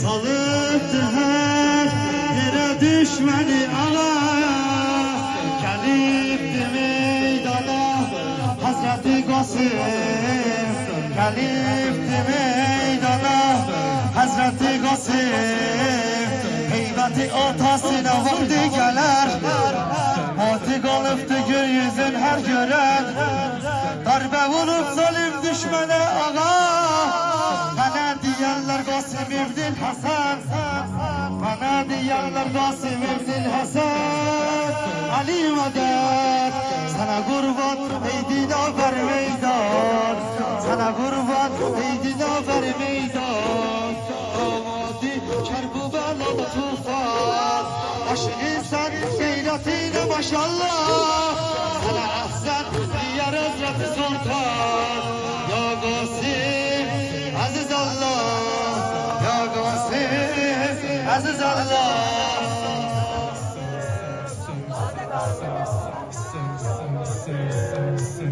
salıptı her yere düşmeni ağa. Gelipti meydana Hazreti Qasim, gelipti meydana Hazreti Qasim. Heybeti atasına vakti gelir, Mati kalıptı gökyüzün her gören. Darbe vurup zalim düşmene ağa. Bana diyenler Qasim İbn Hasan, bana diyenler Qasim İbn Hasan. Ali medet sana kurban ey dinafer meydan, sana kurban ey dinafer meydan. Amadi Kerbelalı tufan, aşkın sen gayretine maşallah. Sana ahsen diğer Hazreti Sultan. Ya Qasim aziz Allah, ya Qasim aziz Allah. Sim.